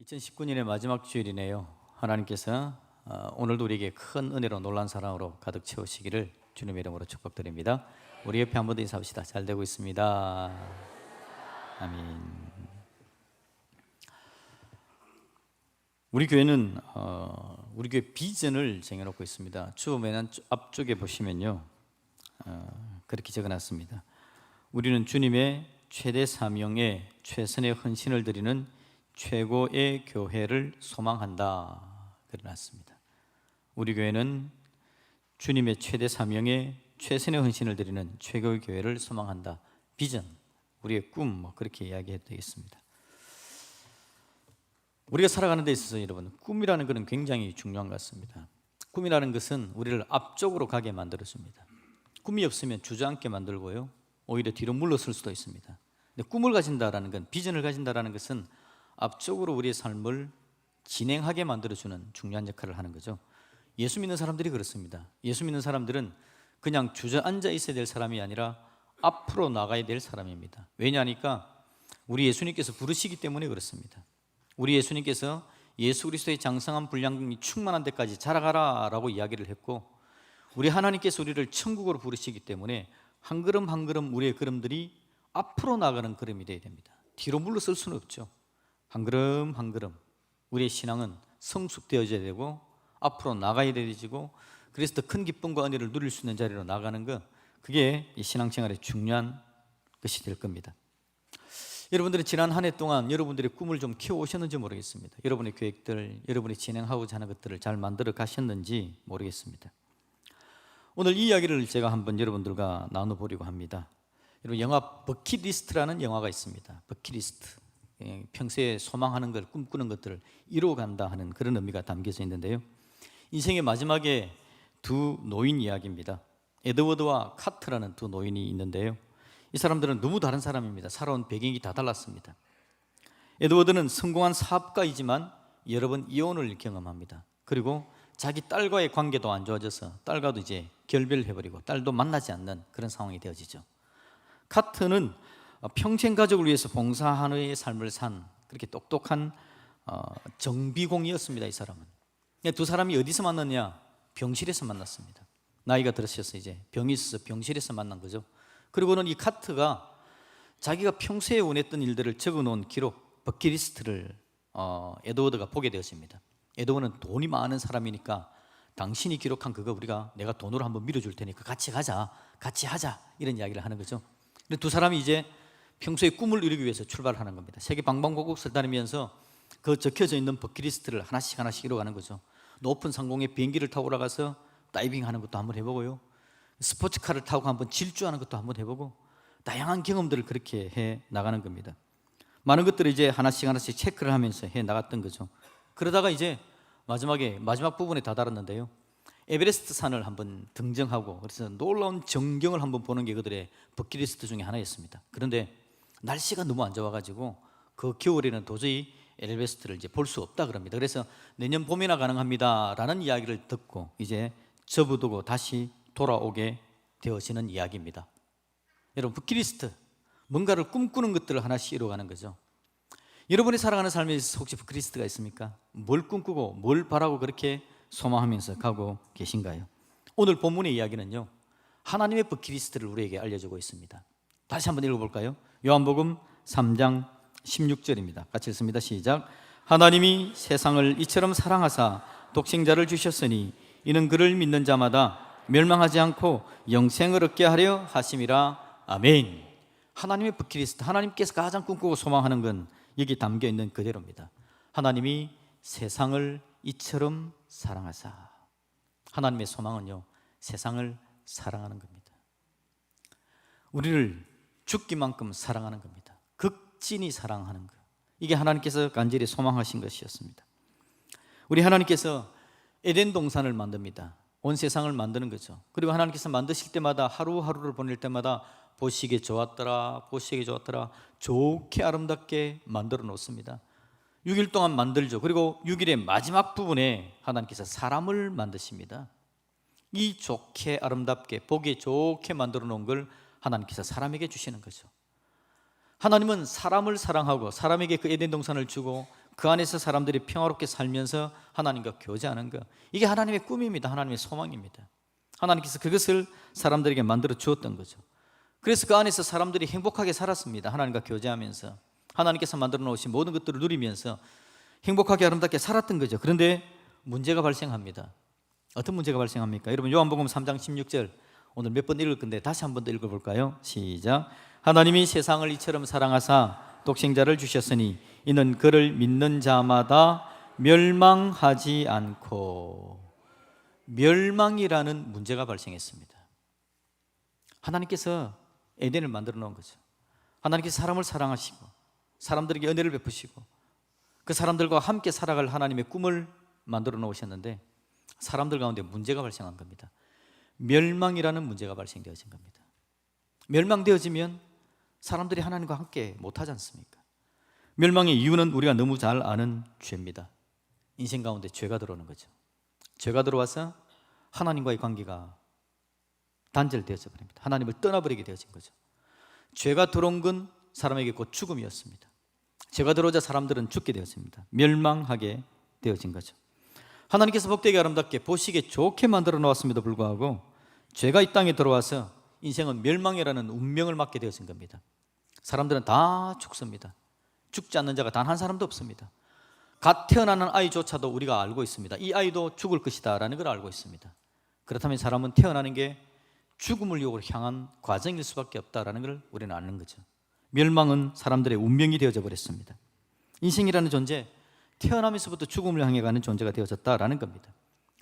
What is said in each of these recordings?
2019년의 마지막 주일이네요. 하나님께서 오늘도 우리에게 큰 은혜로 놀란 사랑으로 가득 채우시기를 주님의 이름으로 축복드립니다. 우리 옆에 한 번 더 인사합시다. 잘 되고 있습니다. 아멘. 우리 교회는 우리 교회 비전을 정해놓고 있습니다. 주보면 앞쪽에 보시면요, 그렇게 적어놨습니다. 우리는 주님의 최대 사명에 최선의 헌신을 드리는 최고의 교회를 소망한다. 그래놨습니다. 우리 교회는 주님의 최대 사명에 최선의 헌신을 드리는 최고의 교회를 소망한다. 비전, 우리의 꿈, 그렇게 이야기해도 되겠습니다. 우리가 살아가는 데 있어서 여러분, 꿈이라는 것은 굉장히 중요한 것 같습니다. 꿈이라는 것은 우리를 앞쪽으로 가게 만들어줍니다. 꿈이 없으면 주저앉게 만들고요, 오히려 뒤로 물러설 수도 있습니다. 근데 꿈을 가진다라는 건, 비전을 가진다라는 것은 앞쪽으로 우리의 삶을 진행하게 만들어주는 중요한 역할을 하는 거죠. 예수 믿는 사람들이 그렇습니다. 예수 믿는 사람들은 그냥 주저앉아 있어야 될 사람이 아니라 앞으로 나가야 될 사람입니다. 왜냐하니까 우리 예수님께서 부르시기 때문에 그렇습니다. 우리 예수님께서 예수 그리스도의 장성한 분량이 충만한 데까지 자라가라 라고 이야기를 했고, 우리 하나님께서 우리를 천국으로 부르시기 때문에 한 걸음 한 걸음 우리의 걸음들이 앞으로 나가는 걸음이 되어야 됩니다. 뒤로 물러설 수는 없죠. 한 걸음 한 걸음 우리의 신앙은 성숙되어져야 되고 앞으로 나가야 되지고, 그래서 더 큰 기쁨과 은혜를 누릴 수 있는 자리로 나가는 것, 그게 이 신앙생활의 중요한 것이 될 겁니다. 여러분들이 지난 한 해 동안 여러분들의 꿈을 좀 키워오셨는지 모르겠습니다. 여러분의 계획들, 여러분이 진행하고자 하는 것들을 잘 만들어 가셨는지 모르겠습니다. 오늘 이 이야기를 제가 한번 여러분들과 나눠보려고 합니다. 여러분, 영화 버킷리스트라는 영화가 있습니다. 버킷리스트, 평소에 소망하는 걸, 꿈꾸는 것들을 이루어간다 하는 그런 의미가 담겨져 있는데요, 인생의 마지막에 두 노인 이야기입니다. 에드워드와 카트라는 두 노인이 있는데요, 이 사람들은 너무 다른 사람입니다. 살아온 배경이 다 달랐습니다. 에드워드는 성공한 사업가이지만 여러 번 이혼을 경험합니다. 그리고 자기 딸과의 관계도 안 좋아져서 딸과도 이제 결별해버리고 딸도 만나지 않는 그런 상황이 되어지죠. 카트는 평생 가족을 위해서 봉사하는 삶을 산 그렇게 똑똑한 정비공이었습니다. 이 사람은. 두 사람이 어디서 만났냐? 병실에서 만났습니다. 나이가 들으셔서 이제 병이 있어서 병실에서 만난 거죠. 그리고는 이 카트가 자기가 평소에 원했던 일들을 적어놓은 기록, 버킷리스트를 에드워드가 보게 되었습니다. 에드워드는 돈이 많은 사람이니까 당신이 기록한 그거 내가 돈으로 한번 밀어줄 테니까 같이 가자, 같이 하자, 이런 이야기를 하는 거죠. 두 사람이 이제 평소에 꿈을 이루기 위해서 출발하는 겁니다. 세계 방방곡곡을 다니면서 그 적혀져 있는 버킷리스트를 하나씩 하나씩 이뤄가는 거죠. 높은 상공에 비행기를 타고 올라가서 다이빙하는 것도 한번 해보고요, 스포츠카를 타고 한번 질주하는 것도 한번 해보고, 다양한 경험들을 그렇게 해 나가는 겁니다. 많은 것들을 이제 하나씩 하나씩 체크를 하면서 해 나갔던 거죠. 그러다가 이제 마지막 부분에 다다랐는데요, 에베레스트 산을 한번 등정하고, 그래서 놀라운 전경을 한번 보는 게 그들의 버킷리스트 중에 하나였습니다. 그런데 날씨가 너무 안 좋아가지고 그 겨울에는 도저히 에베레스트를 이제 볼 수 없다 그럽니다. 그래서 내년 봄이나 가능합니다라는 이야기를 듣고 이제 접어두고 다시 돌아오게 되어지는 이야기입니다. 여러분, 버킷리스트, 뭔가를 꿈꾸는 것들을 하나씩 이루어가는 거죠. 여러분이 살아가는 삶에 있어서 혹시 버킷리스트가 있습니까? 뭘 꿈꾸고 뭘 바라고 그렇게 소망하면서 가고 계신가요? 오늘 본문의 이야기는요, 하나님의 버킷리스트를 우리에게 알려주고 있습니다. 다시 한번 읽어볼까요? 요한복음 3장 16절입니다. 같이 읽습니다. 시작. 하나님이 세상을 이처럼 사랑하사 독생자를 주셨으니 이는 그를 믿는 자마다 멸망하지 않고 영생을 얻게 하려 하심이라. 아멘. 하나님의 버킷리스트, 하나님께서 가장 꿈꾸고 소망하는 건 여기 담겨 있는 그대로입니다. 하나님이 세상을 이처럼 사랑하사. 하나님의 소망은요, 세상을 사랑하는 겁니다. 우리를 죽기만큼 사랑하는 겁니다. 극진히 사랑하는 것, 이게 하나님께서 간절히 소망하신 것이었습니다. 우리 하나님께서 에덴 동산을 만듭니다. 온 세상을 만드는 거죠. 그리고 하나님께서 만드실 때마다, 하루하루를 보낼 때마다 보시기에 좋았더라, 보시기에 좋았더라, 좋게 아름답게 만들어 놓습니다. 6일 동안 만들죠. 그리고 6일의 마지막 부분에 하나님께서 사람을 만드십니다. 이 좋게 아름답게 보기 좋게 만들어 놓은 걸 하나님께서 사람에게 주시는 거죠. 하나님은 사람을 사랑하고 사람에게 그 에덴 동산을 주고 그 안에서 사람들이 평화롭게 살면서 하나님과 교제하는 것, 이게 하나님의 꿈입니다. 하나님의 소망입니다. 하나님께서 그것을 사람들에게 만들어 주었던 거죠. 그래서 그 안에서 사람들이 행복하게 살았습니다. 하나님과 교제하면서 하나님께서 만들어 놓으신 모든 것들을 누리면서 행복하게 아름답게 살았던 거죠. 그런데 문제가 발생합니다. 어떤 문제가 발생합니까? 여러분 요한복음 3장 16절 오늘 몇 번 읽을 건데 다시 한 번 더 읽어볼까요? 시작. 하나님이 세상을 이처럼 사랑하사 독생자를 주셨으니 이는 그를 믿는 자마다 멸망하지 않고, 멸망이라는 문제가 발생했습니다. 하나님께서 에덴을 만들어 놓은 거죠. 하나님께서 사람을 사랑하시고 사람들에게 은혜를 베푸시고 그 사람들과 함께 살아갈 하나님의 꿈을 만들어 놓으셨는데 사람들 가운데 문제가 발생한 겁니다. 멸망이라는 문제가 발생되어진 겁니다. 멸망되어지면 사람들이 하나님과 함께 못하지 않습니까? 멸망의 이유는 우리가 너무 잘 아는 죄입니다. 인생 가운데 죄가 들어오는 거죠. 죄가 들어와서 하나님과의 관계가 단절되어져 버립니다. 하나님을 떠나버리게 되어진 거죠. 죄가 들어온 건 사람에게 곧 죽음이었습니다. 죄가 들어오자 사람들은 죽게 되었습니다. 멸망하게 되어진 거죠. 하나님께서 복되게 아름답게 보시기에 좋게 만들어 놓았음에도 불구하고 죄가 이 땅에 들어와서 인생은 멸망이라는 운명을 맞게 되어진 겁니다. 사람들은 다 죽습니다. 죽지 않는 자가 단 한 사람도 없습니다. 갓 태어나는 아이조차도 우리가 알고 있습니다. 이 아이도 죽을 것이다 라는 걸 알고 있습니다. 그렇다면 사람은 태어나는 게 죽음을 향한 과정일 수밖에 없다라는 걸 우리는 아는 거죠. 멸망은 사람들의 운명이 되어져 버렸습니다. 인생이라는 존재, 태어나면서부터 죽음을 향해 가는 존재가 되어졌다라는 겁니다.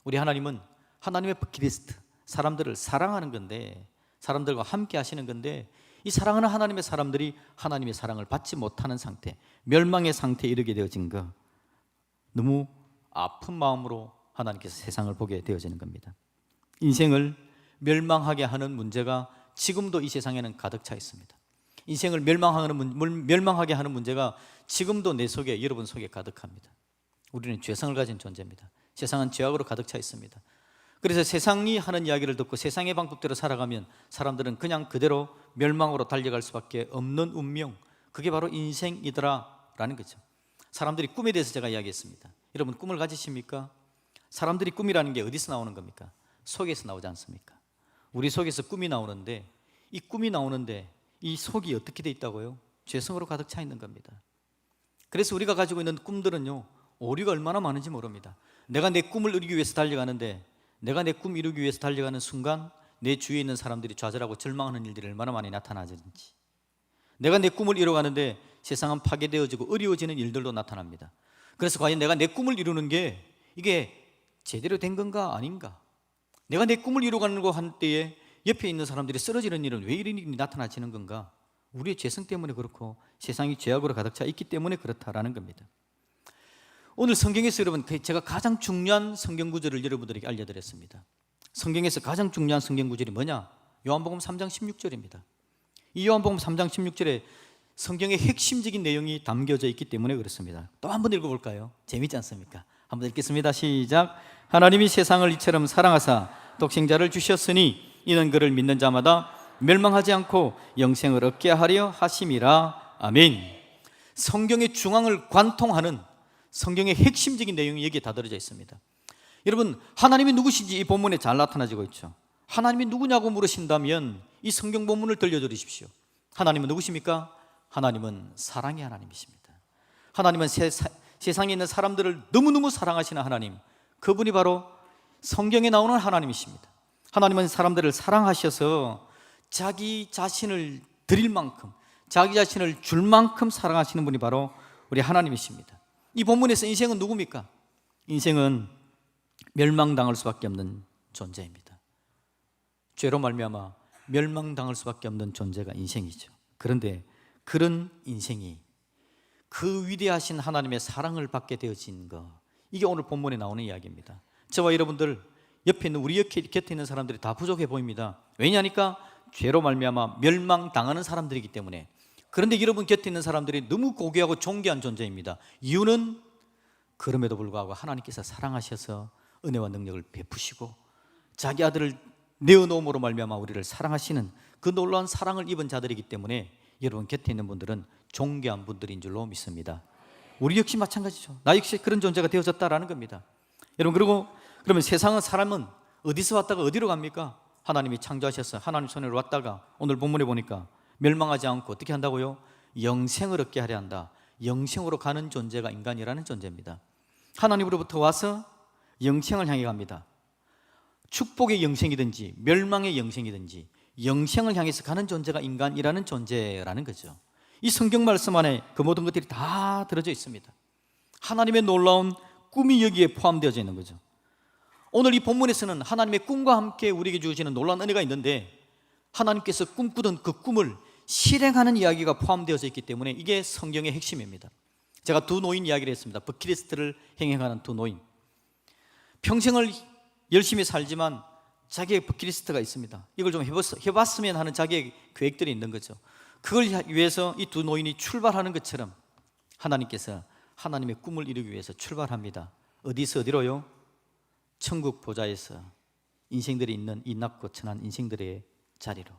우리 하나님은 하나님의 버킷리스트, 사람들을 사랑하는 건데, 사람들과 함께 하시는 건데, 이 사랑하는 하나님의 사람들이 하나님의 사랑을 받지 못하는 상태, 멸망의 상태에 이르게 되어진 거, 너무 아픈 마음으로 하나님께서 세상을 보게 되어지는 겁니다. 인생을 멸망하게 하는 문제가 지금도 이 세상에는 가득 차 있습니다. 인생을 멸망하게 하는 문제가 지금도 내 속에, 여러분 속에 가득합니다. 우리는 죄성을 가진 존재입니다. 세상은 죄악으로 가득 차 있습니다. 그래서 세상이 하는 이야기를 듣고 세상의 방법대로 살아가면 사람들은 그냥 그대로 멸망으로 달려갈 수밖에 없는 운명, 그게 바로 인생이더라라는 거죠. 사람들이 꿈에 대해서 제가 이야기했습니다. 여러분 꿈을 가지십니까? 사람들이 꿈이라는 게 어디서 나오는 겁니까? 속에서 나오지 않습니까? 우리 속에서 꿈이 나오는데, 이 꿈이 나오는데 이 속이 어떻게 돼 있다고요? 죄성으로 가득 차 있는 겁니다. 그래서 우리가 가지고 있는 꿈들은요, 오류가 얼마나 많은지 모릅니다. 내가 내 꿈을 이루기 위해서 달려가는데, 내가 내 꿈 이루기 위해서 달려가는 순간 내 주위에 있는 사람들이 좌절하고 절망하는 일들이 얼마나 많이 나타나는지, 내가 내 꿈을 이뤄가는데 세상은 파괴되어지고 어려워지는 일들도 나타납니다. 그래서 과연 내가 내 꿈을 이루는 게 이게 제대로 된 건가 아닌가, 내가 내 꿈을 이루가는 한 때에 옆에 있는 사람들이 쓰러지는 일은 왜 이런 일이 나타나지는 건가? 우리의 죄성 때문에 그렇고 세상이 죄악으로 가득 차 있기 때문에 그렇다라는 겁니다. 오늘 성경에서 여러분, 제가 가장 중요한 성경 구절을 여러분들에게 알려드렸습니다. 성경에서 가장 중요한 성경 구절이 뭐냐? 요한복음 3장 16절입니다. 이 요한복음 3장 16절에 성경의 핵심적인 내용이 담겨져 있기 때문에 그렇습니다. 또 한 번 읽어볼까요? 재밌지 않습니까? 한번 읽겠습니다. 시작. 하나님이 세상을 이처럼 사랑하사 독생자를 주셨으니 이는 그를 믿는 자마다 멸망하지 않고 영생을 얻게 하려 하심이라. 아멘. 성경의 중앙을 관통하는 성경의 핵심적인 내용이 여기에 다 들어져 있습니다. 여러분, 하나님이 누구신지 이 본문에 잘 나타나지고 있죠. 하나님이 누구냐고 물으신다면 이 성경 본문을 들려드리십시오. 하나님은 누구십니까? 하나님은 사랑의 하나님이십니다. 하나님은 세상에 있는 사람들을 너무너무 사랑하시는 하나님, 그분이 바로 성경에 나오는 하나님이십니다. 하나님은 사람들을 사랑하셔서 자기 자신을 드릴 만큼, 자기 자신을 줄 만큼 사랑하시는 분이 바로 우리 하나님이십니다. 이 본문에서 인생은 누굽니까? 인생은 멸망당할 수밖에 없는 존재입니다. 죄로 말미암아 멸망당할 수밖에 없는 존재가 인생이죠. 그런데 그런 인생이 그 위대하신 하나님의 사랑을 받게 되어진 것, 이게 오늘 본문에 나오는 이야기입니다. 저와 여러분들 옆에 있는, 우리 곁에 있는 사람들이 다 부족해 보입니다. 왜냐하니까 죄로 말미암아 멸망당하는 사람들이기 때문에. 그런데 여러분 곁에 있는 사람들이 너무 고귀하고 존귀한 존재입니다. 이유는 그럼에도 불구하고 하나님께서 사랑하셔서 은혜와 능력을 베푸시고 자기 아들을 내어놓음으로 말미암아 우리를 사랑하시는 그 놀라운 사랑을 입은 자들이기 때문에 여러분 곁에 있는 분들은 존귀한 분들인 줄로 믿습니다. 우리 역시 마찬가지죠. 나 역시 그런 존재가 되어졌다라는 겁니다. 여러분, 그러면 사람은 어디서 왔다가 어디로 갑니까? 하나님이 창조하셔서 하나님 손으로 왔다가 오늘 본문에 보니까 멸망하지 않고 어떻게 한다고요? 영생을 얻게 하려 한다. 영생으로 가는 존재가 인간이라는 존재입니다. 하나님으로부터 와서 영생을 향해 갑니다. 축복의 영생이든지 멸망의 영생이든지 영생을 향해서 가는 존재가 인간이라는 존재라는 거죠. 이 성경 말씀 안에 그 모든 것들이 다 들어져 있습니다. 하나님의 놀라운 꿈이 여기에 포함되어져 있는 거죠. 오늘 이 본문에서는 하나님의 꿈과 함께 우리에게 주어지는 놀라운 은혜가 있는데, 하나님께서 꿈꾸던 그 꿈을 실행하는 이야기가 포함되어져 있기 때문에 이게 성경의 핵심입니다. 제가 두 노인 이야기를 했습니다. 버킷리스트를 행해가는 두 노인. 평생을 열심히 살지만 자기의 버킷리스트가 있습니다. 이걸 좀 해봤으면 하는 자기의 계획들이 있는 거죠. 그걸 위해서 이 두 노인이 출발하는 것처럼 하나님께서 하나님의 꿈을 이루기 위해서 출발합니다. 어디서 어디로요? 천국 보좌에서 인생들이 있는 이 낮고 천한 인생들의 자리로.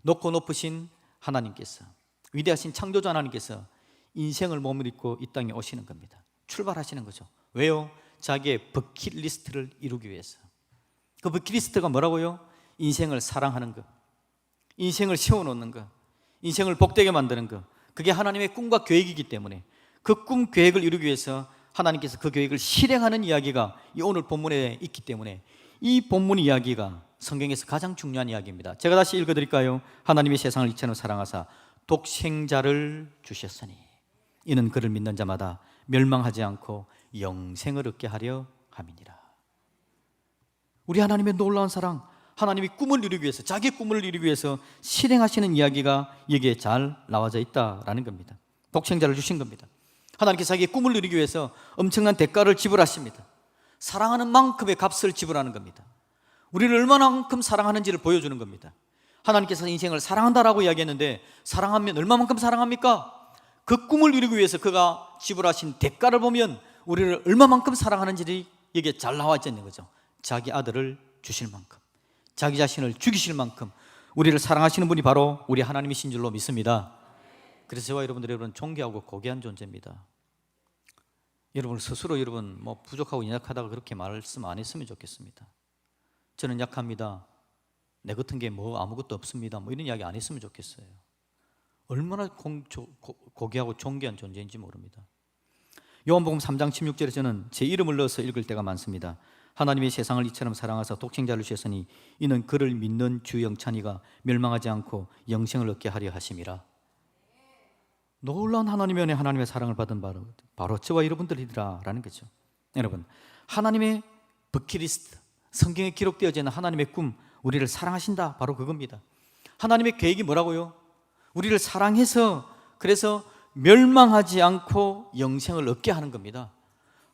높고 높으신 하나님께서, 위대하신 창조자 하나님께서 인생을 몸을 입고 이 땅에 오시는 겁니다. 출발하시는 거죠. 왜요? 자기의 버킷리스트를 이루기 위해서. 그 버킷리스트가 뭐라고요? 인생을 사랑하는 것, 인생을 세워놓는 것, 인생을 복되게 만드는 것. 그게 하나님의 꿈과 계획이기 때문에 그 꿈 계획을 이루기 위해서 하나님께서 그 계획을 실행하는 이야기가 이 오늘 본문에 있기 때문에 이 본문 이야기가 성경에서 가장 중요한 이야기입니다. 제가 다시 읽어드릴까요? 하나님이 세상을 이처럼 사랑하사 독생자를 주셨으니 이는 그를 믿는 자마다 멸망하지 않고 영생을 얻게 하려 함이니라. 우리 하나님의 놀라운 사랑, 하나님이 꿈을 이루기 위해서, 자기의 꿈을 이루기 위해서 실행하시는 이야기가 여기에 잘 나와져 있다라는 겁니다. 독생자를 주신 겁니다. 하나님께서 자기의 꿈을 이루기 위해서 엄청난 대가를 지불하십니다. 사랑하는 만큼의 값을 지불하는 겁니다. 우리를 얼마만큼 사랑하는지를 보여주는 겁니다. 하나님께서 인생을 사랑한다라고 이야기했는데, 사랑하면 얼마만큼 사랑합니까? 그 꿈을 이루기 위해서 그가 지불하신 대가를 보면 우리를 얼마만큼 사랑하는지 여기에 잘 나와 있는 거죠. 자기 아들을 주실 만큼, 자기 자신을 죽이실 만큼 우리를 사랑하시는 분이 바로 우리 하나님이신 줄로 믿습니다. 그래서 저와 여러분 존귀하고 고귀한 존재입니다. 여러분 스스로 뭐 부족하고 연약하다고 그렇게 말씀 안 했으면 좋겠습니다. 저는 약합니다, 내 같은 게 뭐 아무것도 없습니다, 뭐 이런 이야기 안 했으면 좋겠어요. 얼마나 고귀하고 존귀한 존재인지 모릅니다. 요한복음 3장 16절에 저는 제 이름을 넣어서 읽을 때가 많습니다. 하나님이 세상을 이처럼 사랑하사 독생자를 주셨으니 이는 그를 믿는 주 영찬이가 멸망하지 않고 영생을 얻게 하려 하심이라. 놀라운 하나님의 은혜, 하나님의 사랑을 받은 바로 저와 여러분들이라는 거죠. 여러분, 하나님의 버킷리스트, 성경에 기록되어져 있는 하나님의 꿈, 우리를 사랑하신다, 바로 그겁니다. 하나님의 계획이 뭐라고요? 우리를 사랑해서, 그래서 멸망하지 않고 영생을 얻게 하는 겁니다.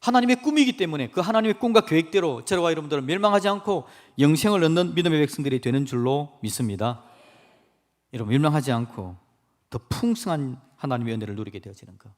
하나님의 꿈이기 때문에 그 하나님의 꿈과 계획대로 저와 여러분들은 멸망하지 않고 영생을 얻는 믿음의 백성들이 되는 줄로 믿습니다. 여러분, 멸망하지 않고 더 풍성한 하나님의 은혜를 누리게 되어지는 것.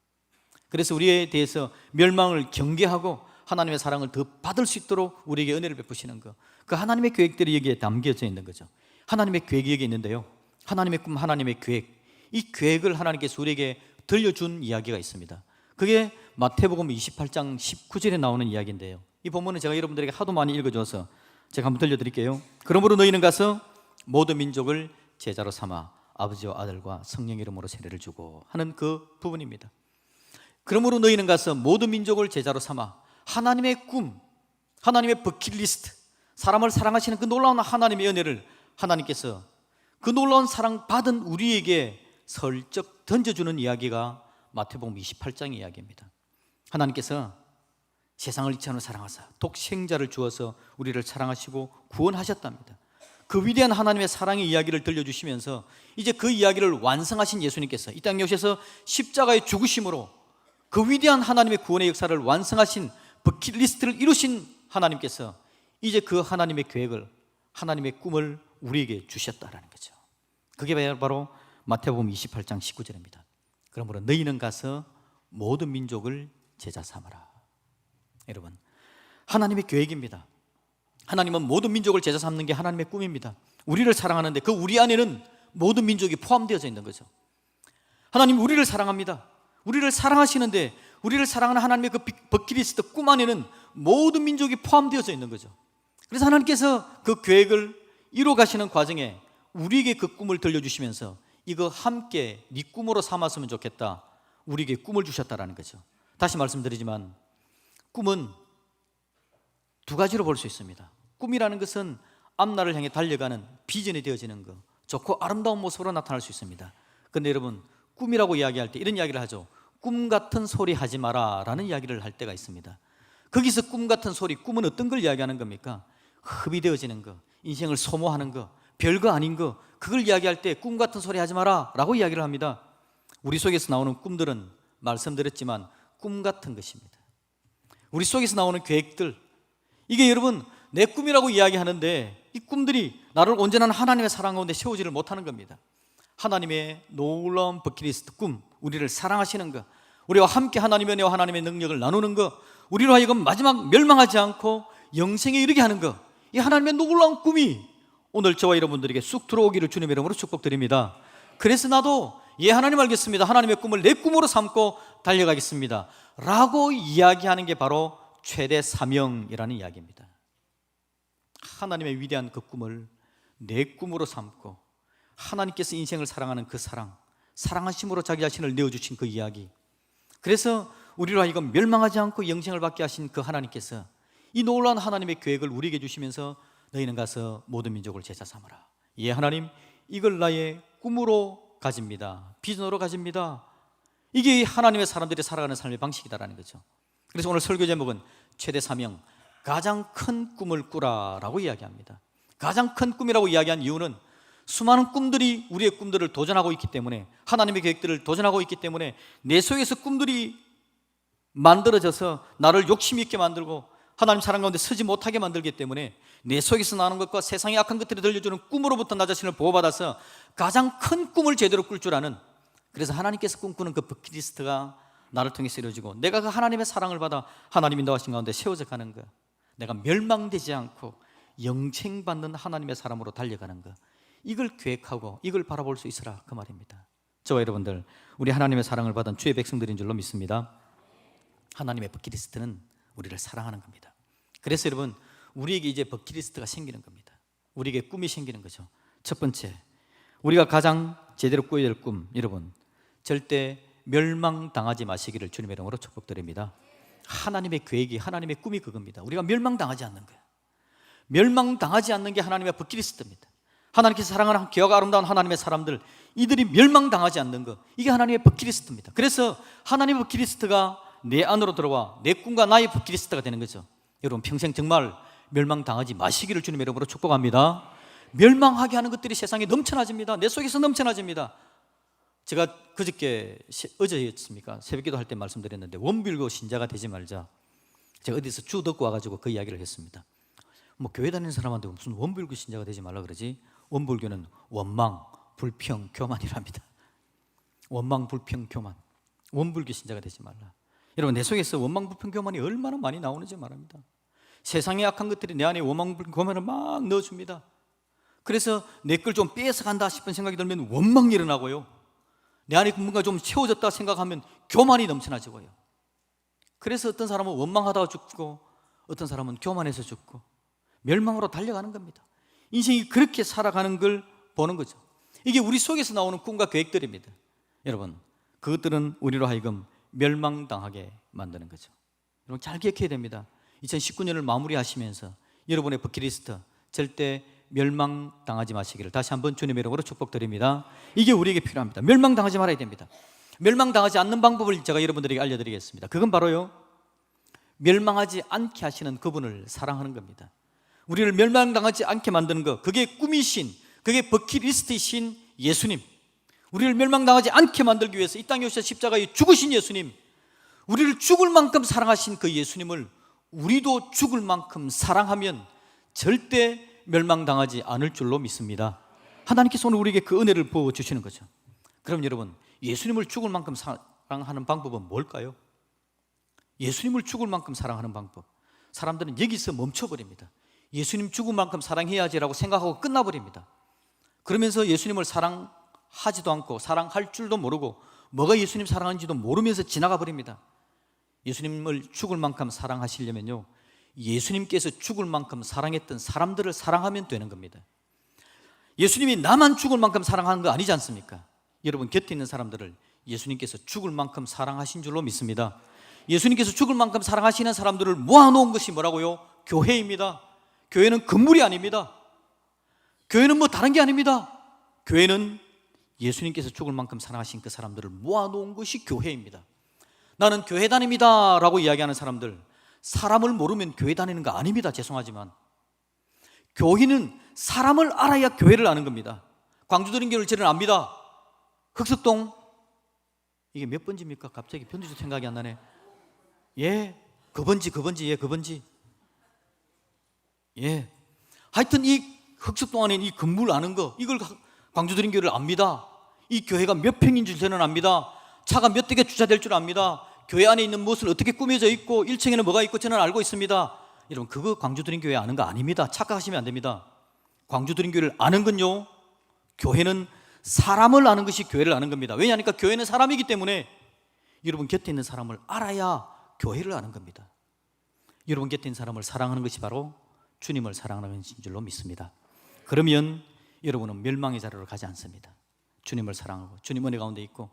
그래서 우리에 대해서 멸망을 경계하고 하나님의 사랑을 더 받을 수 있도록 우리에게 은혜를 베푸시는 것. 그 하나님의 계획들이 여기에 담겨져 있는 거죠. 하나님의 계획이 여기 있는데요, 하나님의 꿈, 하나님의 계획, 이 계획을 하나님께서 우리에게 들려준 이야기가 있습니다. 그게 마태복음 28장 19절에 나오는 이야기인데요, 이 본문은 제가 여러분들에게 하도 많이 읽어줘서 제가 한번 들려드릴게요. 그러므로 너희는 가서 모든 민족을 제자로 삼아 아버지와 아들과 성령 이름으로 세례를 주고 하는 그 부분입니다. 그러므로 너희는 가서 모든 민족을 제자로 삼아, 하나님의 꿈, 하나님의 버킷리스트, 사람을 사랑하시는 그 놀라운 하나님의 은혜를 하나님께서 그 놀라운 사랑 받은 우리에게 슬쩍 던져주는 이야기가 마태복음 28장의 이야기입니다. 하나님께서 세상을 이처럼 사랑하사 독생자를 주어서 우리를 사랑하시고 구원하셨답니다. 그 위대한 하나님의 사랑의 이야기를 들려주시면서 이제 그 이야기를 완성하신 예수님께서 이 땅에 오셔서 십자가의 죽으심으로 그 위대한 하나님의 구원의 역사를 완성하신 버킷리스트를 이루신 하나님께서 이제 그 하나님의 계획을, 하나님의 꿈을 우리에게 주셨다라는 거죠. 그게 바로 마태복음 28장 19절입니다. 그러므로 너희는 가서 모든 민족을 제자 삼아라. 여러분, 하나님의 계획입니다. 하나님은 모든 민족을 제자 삼는 게 하나님의 꿈입니다. 우리를 사랑하는데 그 우리 안에는 모든 민족이 포함되어져 있는 거죠. 하나님 우리를 사랑합니다. 우리를 사랑하시는데 우리를 사랑하는 하나님의 그 버킷리스트 꿈 안에는 모든 민족이 포함되어져 있는 거죠. 그래서 하나님께서 그 계획을 이루어 가시는 과정에 우리에게 그 꿈을 들려주시면서 이거 함께 네 꿈으로 삼았으면 좋겠다, 우리에게 꿈을 주셨다라는 거죠. 다시 말씀드리지만 꿈은 두 가지로 볼 수 있습니다. 꿈이라는 것은 앞날을 향해 달려가는 비전이 되어지는 것, 좋고 아름다운 모습으로 나타날 수 있습니다. 그런데 여러분, 꿈이라고 이야기할 때 이런 이야기를 하죠. 꿈 같은 소리 하지 마라 라는 이야기를 할 때가 있습니다. 거기서 꿈 같은 소리, 꿈은 어떤 걸 이야기하는 겁니까? 흡입되어지는 것, 인생을 소모하는 것, 별거 아닌 것, 그걸 이야기할 때 꿈 같은 소리 하지 마라 라고 이야기를 합니다. 우리 속에서 나오는 꿈들은 말씀드렸지만 꿈 같은 것입니다. 우리 속에서 나오는 계획들, 이게 여러분 내 꿈이라고 이야기하는데 이 꿈들이 나를 온전한 하나님의 사랑 가운데 세우지를 못하는 겁니다. 하나님의 놀라운 버킷리스트 꿈, 우리를 사랑하시는 것, 우리와 함께 하나님의 은혜와 하나님의 능력을 나누는 것, 우리로 하여금 마지막 멸망하지 않고 영생에 이르게 하는 것, 이 하나님의 놀라운 꿈이 오늘 저와 여러분들에게 쑥 들어오기를 주님의 이름으로 축복드립니다. 그래서 나도 하나님 알겠습니다, 하나님의 꿈을 내 꿈으로 삼고 달려가겠습니다 라고 이야기하는 게 바로 최대 사명이라는 이야기입니다. 하나님의 위대한 그 꿈을 내 꿈으로 삼고 하나님께서 인생을 사랑하는 그 사랑하심으로 자기 자신을 내어주신 그 이야기, 그래서 우리로 하여금 멸망하지 않고 영생을 받게 하신 그 하나님께서 이 놀라운 하나님의 계획을 우리에게 주시면서 너희는 가서 모든 민족을 제자 삼으라. 하나님, 이걸 나의 꿈으로 가집니다, 비전으로 가집니다. 이게 하나님의 사람들이 살아가는 삶의 방식이다라는 거죠. 그래서 오늘 설교 제목은 최대 사명, 가장 큰 꿈을 꾸라라고 이야기합니다. 가장 큰 꿈이라고 이야기한 이유는 수많은 꿈들이 우리의 꿈들을 도전하고 있기 때문에, 하나님의 계획들을 도전하고 있기 때문에 내 속에서 꿈들이 만들어져서 나를 욕심 있게 만들고 하나님 사랑 가운데 서지 못하게 만들기 때문에 내 속에서 나는 것과 세상의 악한 것들이 들려주는 꿈으로부터 나 자신을 보호받아서 가장 큰 꿈을 제대로 꿀 줄 아는, 그래서 하나님께서 꿈꾸는 그 버킷리스트가 나를 통해서 이루어지고 내가 그 하나님의 사랑을 받아 하나님 인도하신 가운데 세워져 가는 것, 내가 멸망되지 않고 영생받는 하나님의 사람으로 달려가는 것, 이걸 계획하고 이걸 바라볼 수 있으라 그 말입니다. 저와 여러분들, 우리 하나님의 사랑을 받은 주의 백성들인 줄로 믿습니다. 하나님의 버킷리스트는 우리를 사랑하는 겁니다. 그래서 여러분, 우리에게 이제 버킷리스트가 생기는 겁니다. 우리에게 꿈이 생기는 거죠. 첫 번째, 우리가 가장 제대로 꾸어야 될 꿈, 여러분 절대 멸망당하지 마시기를 주님의 이름으로 축복드립니다. 하나님의 계획이, 하나님의 꿈이 그겁니다. 우리가 멸망당하지 않는 거예요. 멸망당하지 않는 게 하나님의 버킷리스트입니다. 하나님께서 사랑하는 귀하고 아름다운 하나님의 사람들, 이들이 멸망당하지 않는 것, 이게 하나님의 버킷리스트입니다. 그래서 하나님의 버킷리스트가 내 안으로 들어와 내 꿈과 나의 버킷리스트가 되는 거죠. 여러분 평생 정말 멸망당하지 마시기를 주님의 이름으로 축복합니다. 멸망하게 하는 것들이 세상에 넘쳐나집니다. 내 속에서 넘쳐나집니다. 제가 어제였습니까? 새벽기도 할 때 말씀드렸는데, 원불교 신자가 되지 말자. 제가 어디서 주 듣고 와가지고 그 이야기를 했습니다. 뭐 교회 다니는 사람한테 무슨 원불교 신자가 되지 말라 그러지? 원불교는 원망, 불평, 교만이랍니다. 원망, 불평, 교만. 원불교 신자가 되지 말라. 여러분 내 속에서 원망, 불평, 교만이 얼마나 많이 나오는지 말합니다. 세상의 악한 것들이 내 안에 원망, 불평, 교만을 막 넣어줍니다. 그래서 내 걸 좀 뺏어간다 싶은 생각이 들면 원망이 일어나고요, 내 안에 뭔가 좀 채워졌다 생각하면 교만이 넘쳐나지고요. 그래서 어떤 사람은 원망하다가 죽고 어떤 사람은 교만해서 죽고 멸망으로 달려가는 겁니다. 인생이 그렇게 살아가는 걸 보는 거죠. 이게 우리 속에서 나오는 꿈과 계획들입니다. 여러분 그것들은 우리로 하여금 멸망당하게 만드는 거죠. 여러분 잘 기억해야 됩니다. 2019년을 마무리하시면서 여러분의 버킷리스트 절대 멸망당하지 마시기를 다시 한번 주님의 이름으로 축복드립니다. 이게 우리에게 필요합니다. 멸망당하지 말아야 됩니다. 멸망당하지 않는 방법을 제가 여러분들에게 알려드리겠습니다. 그건 바로요, 멸망하지 않게 하시는 그분을 사랑하는 겁니다. 우리를 멸망당하지 않게 만드는 것, 그게 꿈이신, 그게 버킷리스트이신 예수님, 우리를 멸망당하지 않게 만들기 위해서 이 땅에 오셔 십자가에 죽으신 예수님, 우리를 죽을 만큼 사랑하신 그 예수님을 우리도 죽을 만큼 사랑하면 절대 멸망당하지 않을 줄로 믿습니다. 하나님께서 오늘 우리에게 그 은혜를 부어주시는 거죠. 그럼 여러분 예수님을 죽을 만큼 사랑하는 방법은 뭘까요? 예수님을 죽을 만큼 사랑하는 방법, 사람들은 여기서 멈춰버립니다. 예수님 죽을 만큼 사랑해야지라고 생각하고 끝나버립니다. 그러면서 예수님을 사랑하지도 않고 사랑할 줄도 모르고 뭐가 예수님 사랑하는지도 모르면서 지나가 버립니다. 예수님을 죽을 만큼 사랑하시려면요, 예수님께서 죽을 만큼 사랑했던 사람들을 사랑하면 되는 겁니다. 예수님이 나만 죽을 만큼 사랑하는 거 아니지 않습니까? 여러분 곁에 있는 사람들을 예수님께서 죽을 만큼 사랑하신 줄로 믿습니다. 예수님께서 죽을 만큼 사랑하시는 사람들을 모아놓은 것이 뭐라고요? 교회입니다. 교회는 건물이 아닙니다. 교회는 뭐 다른 게 아닙니다. 교회는 예수님께서 죽을 만큼 사랑하신 그 사람들을 모아놓은 것이 교회입니다. 나는 교회 다닙니다 라고 이야기하는 사람들, 사람을 모르면 교회 다니는 거 아닙니다. 죄송하지만 교회는 사람을 알아야 교회를 아는 겁니다. 광주드림교회를 저는 압니다. 흑석동, 이게 몇 번지입니까? 갑자기 편지도 생각이 안 나네. 예, 그번지, 예, 그번지. 예, 하여튼 이 흑석동 안에 이 건물 아는 거, 이걸 광주드림교회를 압니다. 이 교회가 몇 평인 줄 저는 압니다. 차가 몇 대가 주차될 줄 압니다. 교회 안에 있는 무엇은 어떻게 꾸며져 있고 1층에는 뭐가 있고 저는 알고 있습니다. 여러분 그거 광주드림교회 아는 거 아닙니다. 착각하시면 안 됩니다. 광주드림교회를 아는 건요, 교회는 사람을 아는 것이 교회를 아는 겁니다. 왜냐하니까 교회는 사람이기 때문에 여러분 곁에 있는 사람을 알아야 교회를 아는 겁니다. 여러분 곁에 있는 사람을 사랑하는 것이 바로 주님을 사랑하는 것인 줄로 믿습니다. 그러면 여러분은 멸망의 자리로 가지 않습니다. 주님을 사랑하고 주님 은혜 가운데 있고,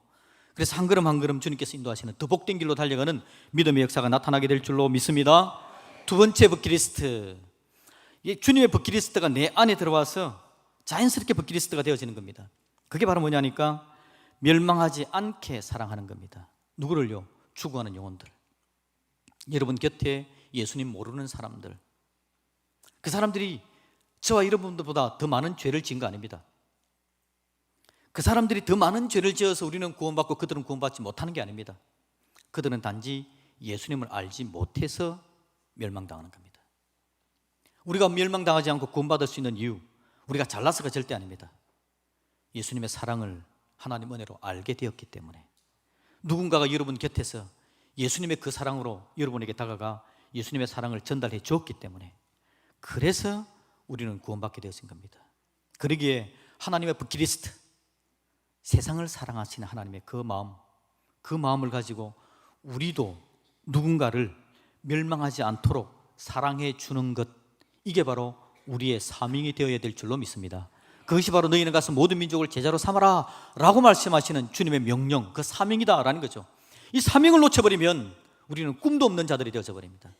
그래서 한 걸음 한 걸음 주님께서 인도하시는 더 복된 길로 달려가는 믿음의 역사가 나타나게 될 줄로 믿습니다. 두 번째 버킷리스트, 주님의 버킷리스트가 내 안에 들어와서 자연스럽게 버킷리스트가 되어지는 겁니다. 그게 바로 뭐냐니까 멸망하지 않게 사랑하는 겁니다. 누구를요? 추구하는 영혼들. 여러분 곁에 예수님 모르는 사람들, 그 사람들이 저와 여러분들보다 더 많은 죄를 지은 거 아닙니다. 그 사람들이 더 많은 죄를 지어서 우리는 구원받고 그들은 구원받지 못하는 게 아닙니다. 그들은 단지 예수님을 알지 못해서 멸망당하는 겁니다. 우리가 멸망당하지 않고 구원받을 수 있는 이유, 우리가 잘나서가 절대 아닙니다. 예수님의 사랑을 하나님 은혜로 알게 되었기 때문에, 누군가가 여러분 곁에서 예수님의 그 사랑으로 여러분에게 다가가 예수님의 사랑을 전달해 주었기 때문에, 그래서 우리는 구원받게 되어진 겁니다. 그러기에 하나님의 버킷리스트, 세상을 사랑하시는 하나님의 그 마음을 가지고 우리도 누군가를 멸망하지 않도록 사랑해 주는 것, 이게 바로 우리의 사명이 되어야 될 줄로 믿습니다. 그것이 바로 너희는 가서 모든 민족을 제자로 삼아라 라고 말씀하시는 주님의 명령, 그 사명이다 라는 거죠. 이 사명을 놓쳐버리면 우리는 꿈도 없는 자들이 되어져 버립니다.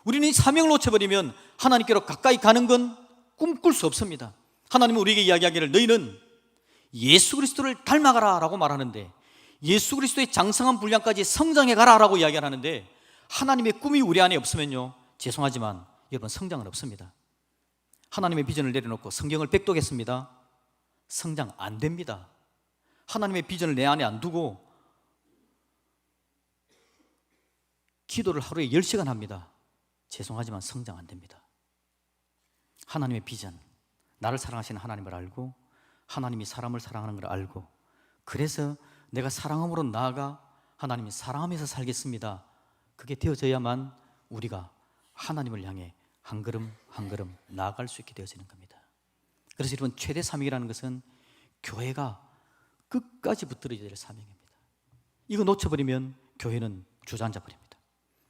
우리는 이 사명을 놓쳐버리면 하나님께로 가까이 가는 건 꿈꿀 수 없습니다. 하나님은 우리에게 이야기하기를 너희는 예수 그리스도를 닮아가라 라고 말하는데, 예수 그리스도의 장성한 분량까지 성장해 가라 라고 이야기하는데, 하나님의 꿈이 우리 안에 없으면요, 죄송하지만 여러분 성장은 없습니다. 하나님의 비전을 내려놓고 성경을 백독했습니다. 성장 안 됩니다. 하나님의 비전을 내 안에 안 두고 기도를 하루에 10시간 합니다. 죄송하지만 성장 안 됩니다. 하나님의 비전, 나를 사랑하시는 하나님을 알고 하나님이 사람을 사랑하는 걸 알고, 그래서 내가 사랑함으로 나아가 하나님이 사랑하면서 살겠습니다. 그게 되어져야만 우리가 하나님을 향해 한 걸음 한 걸음 나아갈 수 있게 되어지는 겁니다. 그래서 여러분 최대 사명이라는 것은 교회가 끝까지 붙들어야 될 사명입니다. 이거 놓쳐버리면 교회는 주저앉아 버립니다.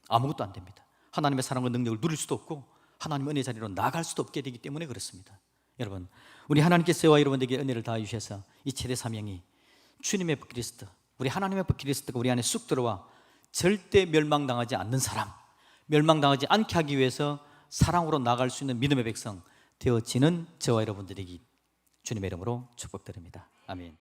아무것도 안 됩니다. 하나님의 사랑과 능력을 누릴 수도 없고 하나님의 은혜 자리로 나아갈 수도 없게 되기 때문에 그렇습니다. 여러분, 우리 하나님께서와 여러분에게 은혜를 다해 주셔서 이 최대 사명이 주님의 버킷리스트, 우리 하나님의 버킷리스트가 우리 안에 쑥 들어와 절대 멸망당하지 않는 사람, 멸망당하지 않게 하기 위해서 사랑으로 나아갈 수 있는 믿음의 백성 되어지는 저와 여러분들에게 주님의 이름으로 축복드립니다. 아멘.